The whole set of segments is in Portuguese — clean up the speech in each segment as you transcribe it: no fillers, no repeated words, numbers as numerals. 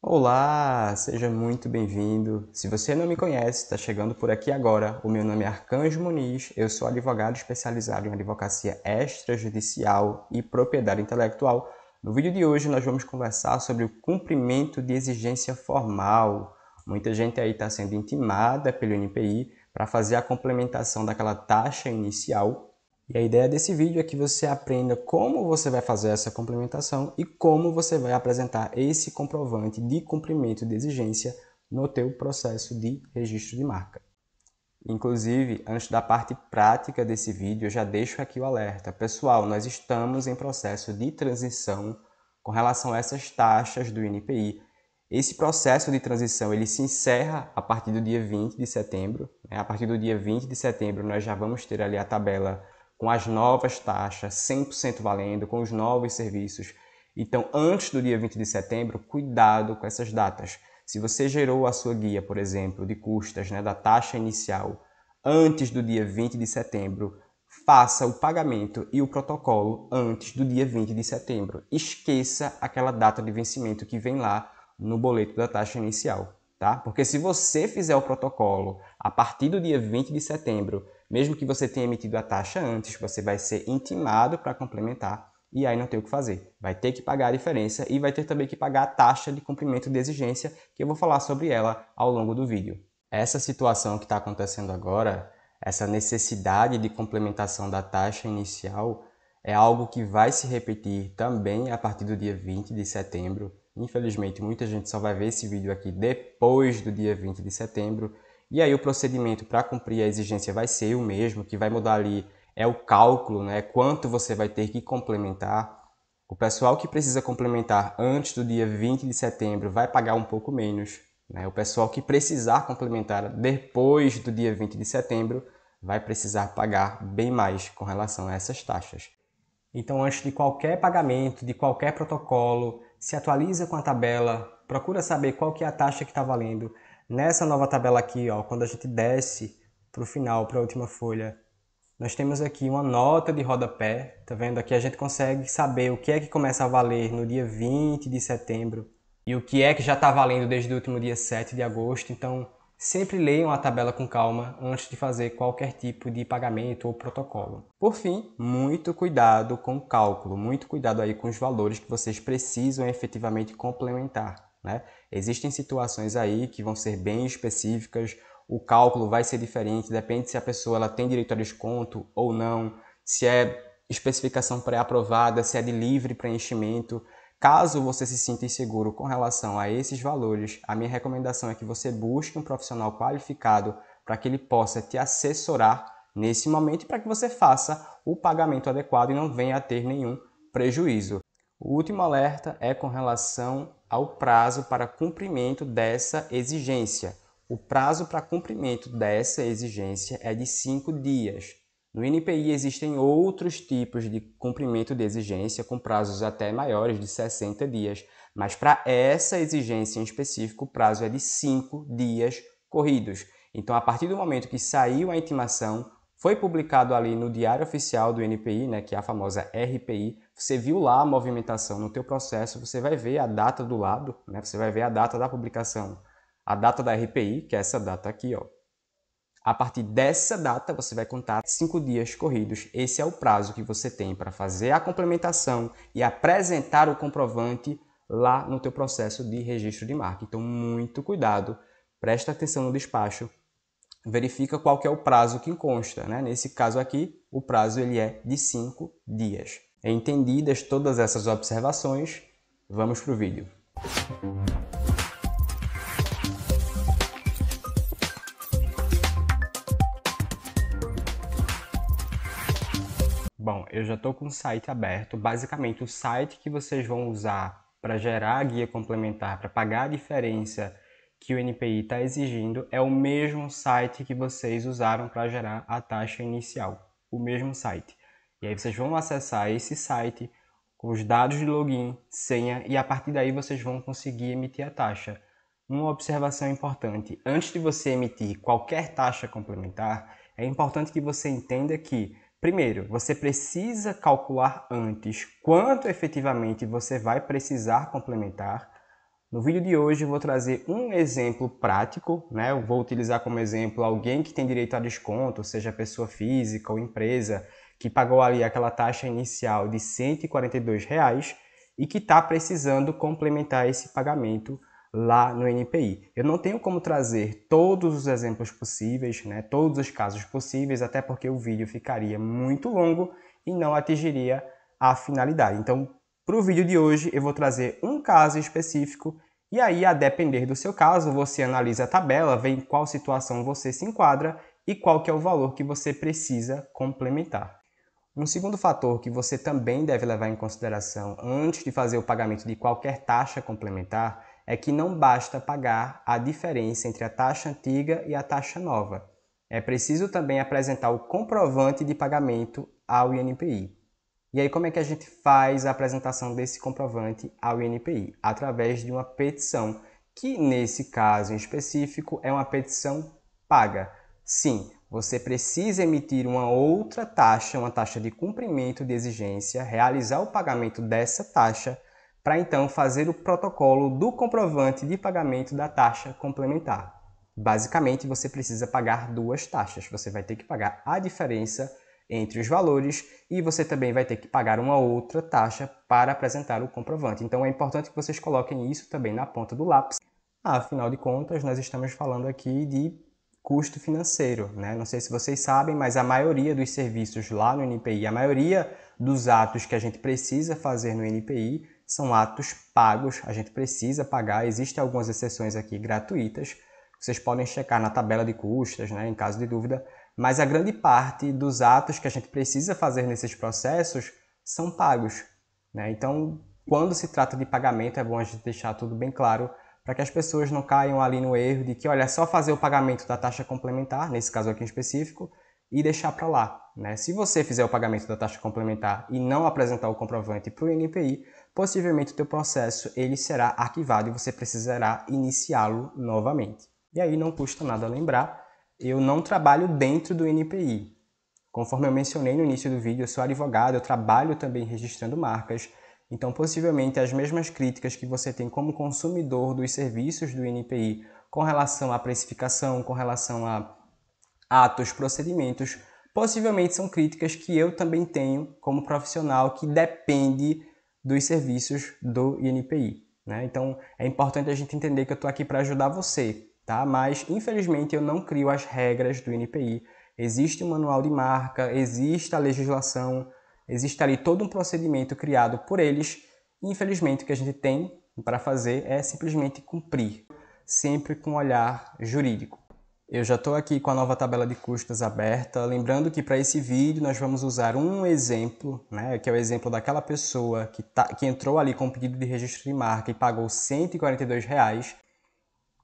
Olá, seja muito bem-vindo. Se você não me conhece, está chegando por aqui agora. O meu nome é Arcanjo Muniz, eu sou advogado especializado em advocacia extrajudicial e propriedade intelectual. No vídeo de hoje nós vamos conversar sobre o cumprimento de exigência formal. Muita gente aí está sendo intimada pelo NPI para fazer a complementação daquela taxa inicial. E a ideia desse vídeo é que você aprenda como você vai fazer essa complementação e como você vai apresentar esse comprovante de cumprimento de exigência no teu processo de registro de marca. Inclusive, antes da parte prática desse vídeo, eu já deixo aqui o alerta. Pessoal, nós estamos em processo de transição com relação a essas taxas do INPI. Esse processo de transição ele se encerra a partir do dia 20 de setembro. A partir do dia 20 de setembro, nós já vamos ter ali a tabela com as novas taxas, 100% valendo, com os novos serviços. Então, antes do dia 20 de setembro, cuidado com essas datas. Se você gerou a sua guia, por exemplo, de custas, da taxa inicial, antes do dia 20 de setembro, faça o pagamento e o protocolo antes do dia 20 de setembro. Esqueça aquela data de vencimento que vem lá no boleto da taxa inicial, tá? Porque se você fizer o protocolo a partir do dia 20 de setembro, mesmo que você tenha emitido a taxa antes, você vai ser intimado para complementar e aí não tem o que fazer. Vai ter que pagar a diferença e vai ter também que pagar a taxa de cumprimento de exigência, que eu vou falar sobre ela ao longo do vídeo. Essa situação que está acontecendo agora, essa necessidade de complementação da taxa inicial, é algo que vai se repetir também a partir do dia 20 de setembro. Infelizmente, muita gente só vai ver esse vídeo aqui depois do dia 20 de setembro. E aí o procedimento para cumprir a exigência vai ser o mesmo, que vai mudar ali é o cálculo, quanto você vai ter que complementar. O pessoal que precisa complementar antes do dia 20 de setembro vai pagar um pouco menos. O pessoal que precisar complementar depois do dia 20 de setembro vai precisar pagar bem mais com relação a essas taxas. Então, antes de qualquer pagamento, de qualquer protocolo, se atualiza com a tabela, procura saber qual que é a taxa que está valendo. Nessa nova tabela aqui, quando a gente desce para o final, para a última folha, nós temos aqui uma nota de rodapé, tá vendo? Aqui a gente consegue saber o que é que começa a valer no dia 20 de setembro e o que é que já está valendo desde o último dia 7 de agosto. Então, sempre leiam a tabela com calma antes de fazer qualquer tipo de pagamento ou protocolo. Por fim, muito cuidado com o cálculo, muito cuidado aí com os valores que vocês precisam efetivamente complementar, Existem situações aí que vão ser bem específicas, o cálculo vai ser diferente, depende se a pessoa ela tem direito a desconto ou não, se é especificação pré-aprovada, se é de livre preenchimento. Caso você se sinta inseguro com relação a esses valores, a minha recomendação é que você busque um profissional qualificado para que ele possa te assessorar nesse momento e para que você faça o pagamento adequado e não venha a ter nenhum prejuízo. O último alerta é com relação ao prazo para cumprimento dessa exigência. O prazo para cumprimento dessa exigência é de 5 dias. No INPI existem outros tipos de cumprimento de exigência com prazos até maiores de 60 dias, mas para essa exigência em específico o prazo é de 5 dias corridos. Então, a partir do momento que saiu a intimação, foi publicado ali no Diário Oficial do INPI, que é a famosa RPI, você viu lá a movimentação no teu processo, você vai ver a data do lado, você vai ver a data da publicação, a data da RPI, que é essa data aqui, A partir dessa data, você vai contar 5 dias corridos. Esse é o prazo que você tem para fazer a complementação e apresentar o comprovante lá no teu processo de registro de marca. Então, muito cuidado, presta atenção no despacho, verifica qual que é o prazo que consta. Nesse caso aqui, o prazo ele é de 5 dias. Entendidas todas essas observações, vamos para o vídeo. Bom, eu já estou com o site aberto. Basicamente, o site que vocês vão usar para gerar a guia complementar, para pagar a diferença que o NPI está exigindo, é o mesmo site que vocês usaram para gerar a taxa inicial. O mesmo site. E aí vocês vão acessar esse site com os dados de login, senha, e a partir daí vocês vão conseguir emitir a taxa. Uma observação importante: antes de você emitir qualquer taxa complementar, é importante que você entenda que primeiro, você precisa calcular antes quanto efetivamente você vai precisar complementar. No vídeo de hoje eu vou trazer um exemplo prático, né? Eu vou utilizar como exemplo alguém que tem direito a desconto, seja pessoa física ou empresa, que pagou ali aquela taxa inicial de R$ 142 e que está precisando complementar esse pagamento lá no NPI. Eu não tenho como trazer todos os exemplos possíveis, né? Todos os casos possíveis, até porque o vídeo ficaria muito longo e não atingiria a finalidade. Então, para o vídeo de hoje, eu vou trazer um caso específico e aí, a depender do seu caso, você analisa a tabela, vê em qual situação você se enquadra e qual que é o valor que você precisa complementar. Um segundo fator que você também deve levar em consideração antes de fazer o pagamento de qualquer taxa complementar é que não basta pagar a diferença entre a taxa antiga e a taxa nova. É preciso também apresentar o comprovante de pagamento ao INPI. E aí, como é que a gente faz a apresentação desse comprovante ao INPI? Através de uma petição, que nesse caso em específico é uma petição paga. Sim, você precisa emitir uma outra taxa, uma taxa de cumprimento de exigência, realizar o pagamento dessa taxa, para então fazer o protocolo do comprovante de pagamento da taxa complementar. Basicamente, você precisa pagar duas taxas. Você vai ter que pagar a diferença entre os valores e você também vai ter que pagar uma outra taxa para apresentar o comprovante. Então é importante que vocês coloquem isso também na ponta do lápis. Afinal de contas, nós estamos falando aqui de custo financeiro, né? Não sei se vocês sabem, mas a maioria dos serviços lá no NPI, a maioria dos atos que a gente precisa fazer no NPI são atos pagos, a gente precisa pagar, existem algumas exceções aqui gratuitas, vocês podem checar na tabela de custas, né, em caso de dúvida, mas a grande parte dos atos que a gente precisa fazer nesses processos são pagos, né? Então, quando se trata de pagamento, é bom a gente deixar tudo bem claro para que as pessoas não caiam ali no erro de que, olha, é só fazer o pagamento da taxa complementar, nesse caso aqui em específico, e deixar para lá, né? Se você fizer o pagamento da taxa complementar e não apresentar o comprovante para o INPI, possivelmente o teu processo ele será arquivado e você precisará iniciá-lo novamente. E aí não custa nada lembrar, eu não trabalho dentro do NPI. Conforme eu mencionei no início do vídeo, eu sou advogado, eu trabalho também registrando marcas, então possivelmente as mesmas críticas que você tem como consumidor dos serviços do NPI com relação à precificação, com relação a atos, procedimentos, possivelmente são críticas que eu também tenho como profissional que depende dos serviços do INPI, né? Então é importante a gente entender que eu estou aqui para ajudar você, tá? Mas infelizmente eu não crio as regras do INPI. Existe um manual de marca, existe a legislação, existe ali todo um procedimento criado por eles e infelizmente o que a gente tem para fazer é simplesmente cumprir, sempre com um olhar jurídico. Eu já estou aqui com a nova tabela de custos aberta, lembrando que para esse vídeo nós vamos usar um exemplo, né, que é o exemplo daquela pessoa que entrou ali com o pedido de registro de marca e pagou R$ 142.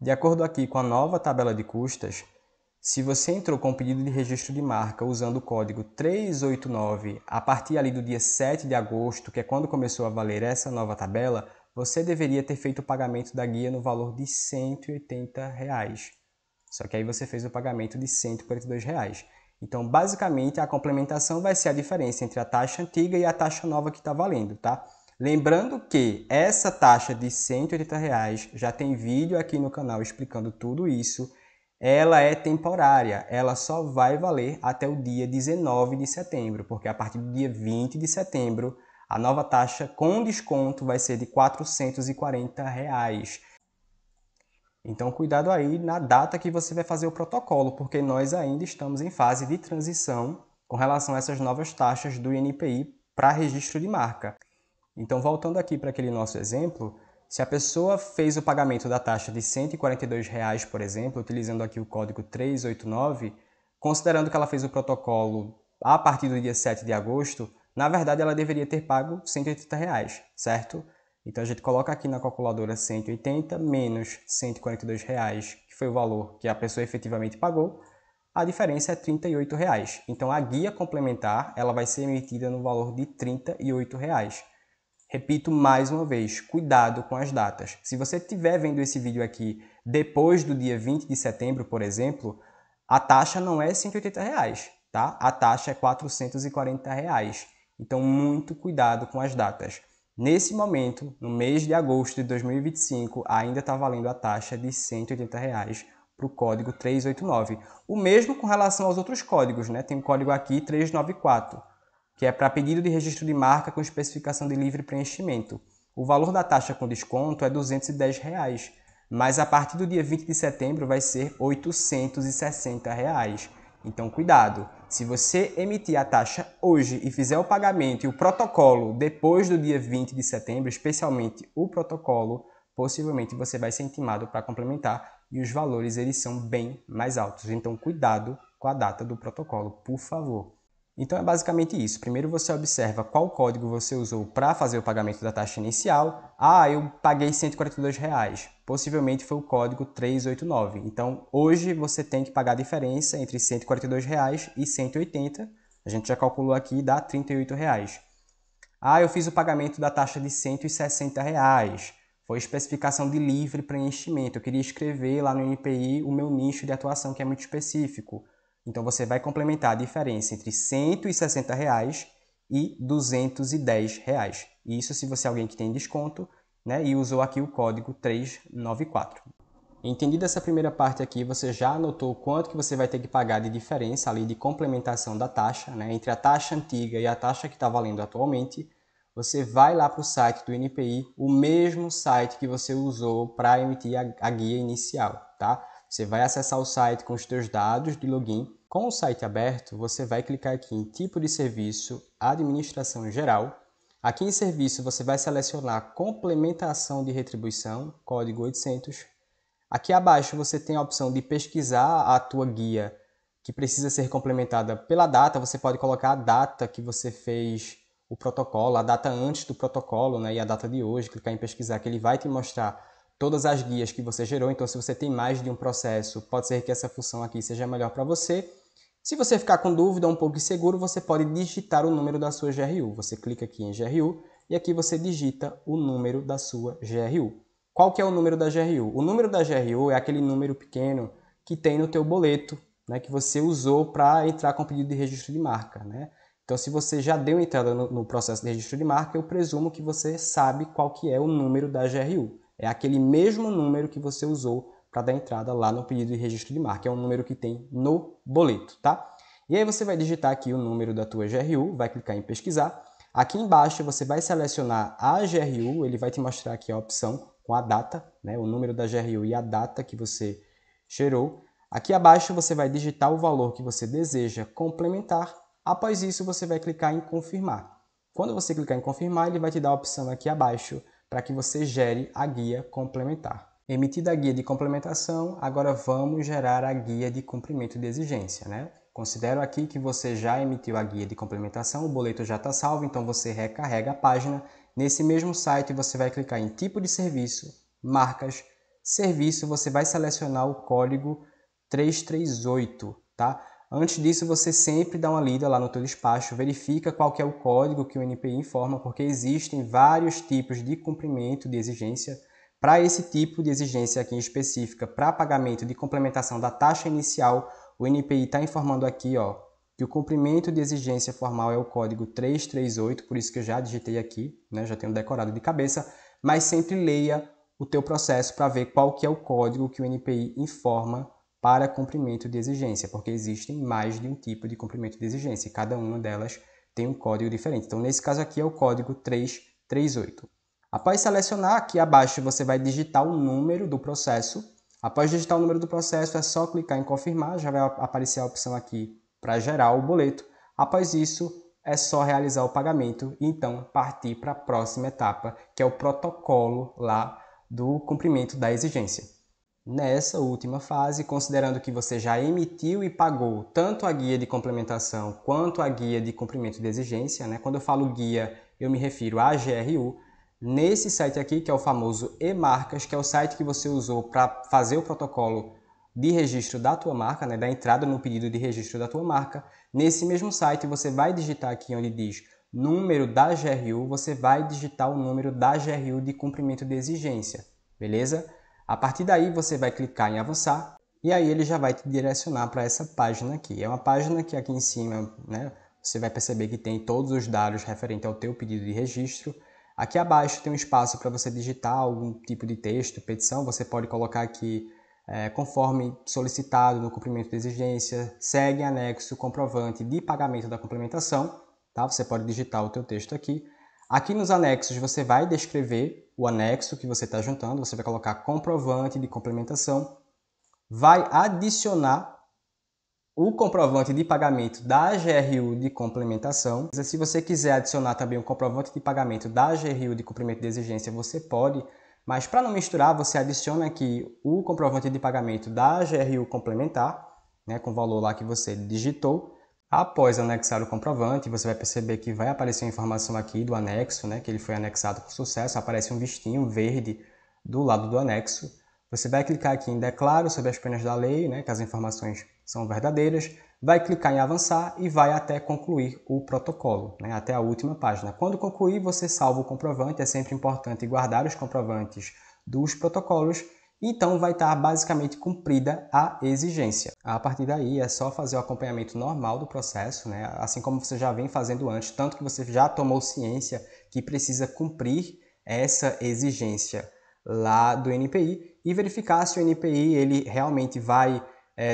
De acordo aqui com a nova tabela de custas, se você entrou com o pedido de registro de marca usando o código 389 a partir ali do dia 7 de agosto, que é quando começou a valer essa nova tabela, você deveria ter feito o pagamento da guia no valor de R$ 180. Só que aí você fez o pagamento de R$ 142. Então, basicamente, a complementação vai ser a diferença entre a taxa antiga e a taxa nova que está valendo, tá? Lembrando que essa taxa de R$ 180 já tem vídeo aqui no canal explicando tudo isso. Ela é temporária, ela só vai valer até o dia 19 de setembro, porque a partir do dia 20 de setembro, a nova taxa com desconto vai ser de R$ 440. Então, cuidado aí na data que você vai fazer o protocolo, porque nós ainda estamos em fase de transição com relação a essas novas taxas do INPI para registro de marca. Então, voltando aqui para aquele nosso exemplo, se a pessoa fez o pagamento da taxa de R$ 142, por exemplo, utilizando aqui o código 389, considerando que ela fez o protocolo a partir do dia 7 de agosto, na verdade ela deveria ter pago R$ 180, certo? Então a gente coloca aqui na calculadora 180 menos R$ 142, que foi o valor que a pessoa efetivamente pagou, a diferença é R$ 38. Então a guia complementar ela vai ser emitida no valor de R$ 38. Repito mais uma vez, cuidado com as datas. Se você estiver vendo esse vídeo aqui depois do dia 20 de setembro, por exemplo, a taxa não é R$ 180, tá? A taxa é R$ 440. Então muito cuidado com as datas. Nesse momento, no mês de agosto de 2025, ainda está valendo a taxa de R$ 180 para o código 389. O mesmo com relação aos outros códigos, né? Tem um código aqui 394, que é para pedido de registro de marca com especificação de livre preenchimento. O valor da taxa com desconto é R$ 210, mas a partir do dia 20 de setembro vai ser R$ 860. Então, cuidado! Se você emitir a taxa hoje e fizer o pagamento e o protocolo depois do dia 20 de setembro, especialmente o protocolo, possivelmente você vai ser intimado para complementar e os valores eles são bem mais altos. Então, cuidado com a data do protocolo, por favor. Então é basicamente isso. Primeiro você observa qual código você usou para fazer o pagamento da taxa inicial. Ah, eu paguei R$ 142. Possivelmente foi o código 389. Então hoje você tem que pagar a diferença entre R$ 142 e 180. A gente já calculou aqui, dá R$ 38. Ah, eu fiz o pagamento da taxa de R$ 160. Foi especificação de livre preenchimento. Eu queria escrever lá no NPI o meu nicho de atuação, que é muito específico. Então, você vai complementar a diferença entre R$ 160 e R$ 210. Isso se você é alguém que tem desconto, né, e usou aqui o código 394. Entendida essa primeira parte aqui, você já anotou quanto que você vai ter que pagar de diferença ali de complementação da taxa, né, entre a taxa antiga e a taxa que está valendo atualmente. Você vai lá para o site do NPI, o mesmo site que você usou para emitir a guia inicial, tá? Você vai acessar o site com os seus dados de login. Com o site aberto, você vai clicar aqui em Tipo de Serviço, Administração Geral. Aqui em Serviço, você vai selecionar Complementação de Retribuição, código 800. Aqui abaixo, você tem a opção de pesquisar a tua guia, que precisa ser complementada pela data. Você pode colocar a data que você fez o protocolo, a data antes do protocolo, né, e a data de hoje. Clicar em Pesquisar, que ele vai te mostrar todas as guias que você gerou. Então, se você tem mais de um processo, pode ser que essa função aqui seja melhor para você. Se você ficar com dúvida, um pouco inseguro, você pode digitar o número da sua GRU. Você clica aqui em GRU e aqui você digita o número da sua GRU. Qual que é o número da GRU? O número da GRU é aquele número pequeno que tem no teu boleto, né, que você usou para entrar com o pedido de registro de marca, né? Então, se você já deu entrada no processo de registro de marca, eu presumo que você sabe qual que é o número da GRU. É aquele mesmo número que você usou para dar entrada lá no pedido de registro de marca. É um número que tem no boleto, tá? E aí você vai digitar aqui o número da tua GRU, vai clicar em pesquisar. Aqui embaixo você vai selecionar a GRU, ele vai te mostrar aqui a opção com a data, né? O número da GRU e a data que você gerou. Aqui abaixo você vai digitar o valor que você deseja complementar. Após isso, você vai clicar em confirmar. Quando você clicar em confirmar, ele vai te dar a opção aqui abaixo para que você gere a guia complementar. Emitida a guia de complementação, agora vamos gerar a guia de cumprimento de exigência, né? Considero aqui que você já emitiu a guia de complementação, o boleto já está salvo, então você recarrega a página. Nesse mesmo site, você vai clicar em Tipo de Serviço, Marcas, Serviço, você vai selecionar o código 338, tá? Antes disso, você sempre dá uma lida lá no teu despacho, verifica qual que é o código que o NPI informa, porque existem vários tipos de cumprimento de exigência. Para esse tipo de exigência aqui em específica, para pagamento de complementação da taxa inicial, o NPI está informando aqui, ó, que o cumprimento de exigência formal é o código 338, por isso que eu já digitei aqui, né, já tenho decorado de cabeça, mas sempre leia o teu processo para ver qual que é o código que o NPI informa para cumprimento de exigência, porque existem mais de um tipo de cumprimento de exigência, e cada uma delas tem um código diferente. Então, nesse caso aqui é o código 338. Após selecionar, aqui abaixo você vai digitar o número do processo. Após digitar o número do processo, é só clicar em confirmar, já vai aparecer a opção aqui para gerar o boleto. Após isso, é só realizar o pagamento e então partir para a próxima etapa, que é o protocolo lá do cumprimento da exigência. Nessa última fase, considerando que você já emitiu e pagou tanto a guia de complementação quanto a guia de cumprimento de exigência, né? Quando eu falo guia, eu me refiro à GRU. Nesse site aqui, que é o famoso eMarcas, que é o site que você usou para fazer o protocolo de registro da tua marca, né, da entrada no pedido de registro da tua marca, nesse mesmo site você vai digitar aqui onde diz número da GRU, você vai digitar o número da GRU de cumprimento de exigência, beleza? A partir daí você vai clicar em avançar e aí ele já vai te direcionar para essa página aqui. É uma página que aqui em cima, né, você vai perceber que tem todos os dados referentes ao teu pedido de registro. Aqui abaixo tem um espaço para você digitar algum tipo de texto, petição. Você pode colocar aqui conforme solicitado no cumprimento da exigência, segue em anexo comprovante de pagamento da complementação. Tá? Você pode digitar o teu texto aqui. Aqui nos anexos você vai descrever o anexo que você está juntando, você vai colocar comprovante de complementação, vai adicionar o comprovante de pagamento da GRU de complementação. Se você quiser adicionar também o comprovante de pagamento da GRU de cumprimento de exigência, você pode, mas para não misturar, você adiciona aqui o comprovante de pagamento da GRU complementar, né, com o valor lá que você digitou. Após anexar o comprovante, você vai perceber que vai aparecer a informação aqui do anexo, né, que ele foi anexado com sucesso, aparece um vistinho verde do lado do anexo. Você vai clicar aqui em Declaro sobre as penas da lei, né, que as informações são verdadeiras, vai clicar em Avançar e vai até concluir o protocolo, né, até a última página. Quando concluir, você salva o comprovante, é sempre importante guardar os comprovantes dos protocolos, então vai estar basicamente cumprida a exigência. A partir daí é só fazer o acompanhamento normal do processo, né, assim como você já vem fazendo antes, tanto que você já tomou ciência que precisa cumprir essa exigência lá do NPI e verificar se o NPI ele realmente vai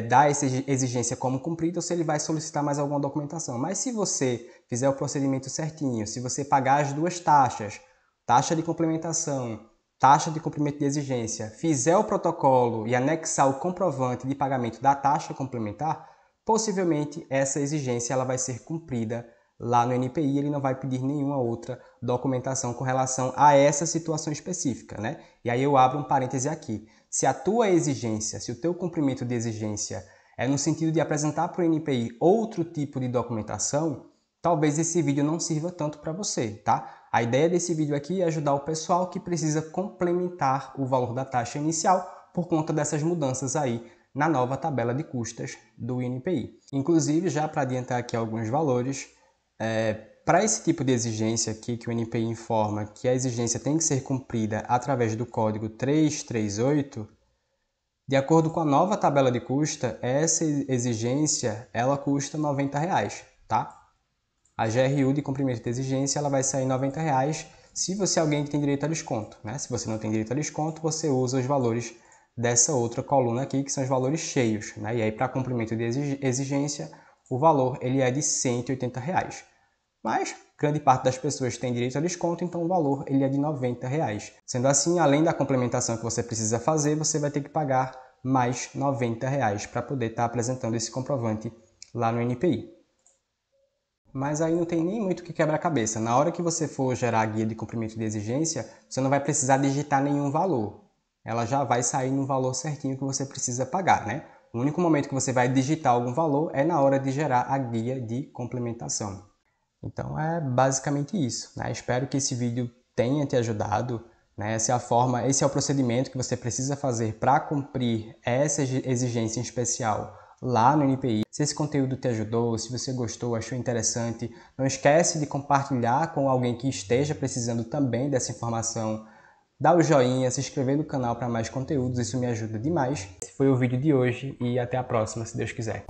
dar essa exigência como cumprida ou se ele vai solicitar mais alguma documentação. Mas se você fizer o procedimento certinho, se você pagar as duas taxas, taxa de complementação, taxa de cumprimento de exigência, fizer o protocolo e anexar o comprovante de pagamento da taxa complementar, possivelmente essa exigência ela vai ser cumprida lá no NPI, ele não vai pedir nenhuma outra documentação com relação a essa situação específica, né? E aí eu abro um parêntese aqui. Se a tua exigência, se o teu cumprimento de exigência é no sentido de apresentar para o NPI outro tipo de documentação, talvez esse vídeo não sirva tanto para você, tá? A ideia desse vídeo aqui é ajudar o pessoal que precisa complementar o valor da taxa inicial por conta dessas mudanças aí na nova tabela de custas do INPI. Inclusive, já para adiantar aqui alguns valores, para esse tipo de exigência aqui que o NPI informa que a exigência tem que ser cumprida através do código 338, de acordo com a nova tabela de custa, essa exigência ela custa R$ 90, tá? A GRU de cumprimento de exigência ela vai sair R$ 90 se você é alguém que tem direito a desconto, né? Se você não tem direito a desconto, você usa os valores dessa outra coluna aqui, que são os valores cheios, né? E aí para cumprimento de exigência, o valor ele é de R$ 180. Mas grande parte das pessoas tem direito a desconto, então o valor ele é de R$ 90. Sendo assim, além da complementação que você precisa fazer, você vai ter que pagar mais R$ 90 para poder estar apresentando esse comprovante lá no NPI. Mas aí não tem nem muito o que quebrar a cabeça. Na hora que você for gerar a guia de cumprimento de exigência, você não vai precisar digitar nenhum valor. Ela já vai sair no valor certinho que você precisa pagar, né? O único momento que você vai digitar algum valor é na hora de gerar a guia de complementação. Então é basicamente isso, né? Espero que esse vídeo tenha te ajudado, né? Essa é a forma, esse é o procedimento que você precisa fazer para cumprir essa exigência em especial lá no NPI. Se esse conteúdo te ajudou, se você gostou, achou interessante, não esquece de compartilhar com alguém que esteja precisando também dessa informação. Dá o joinha, se inscrever no canal para mais conteúdos, isso me ajuda demais. Esse foi o vídeo de hoje e até a próxima, se Deus quiser.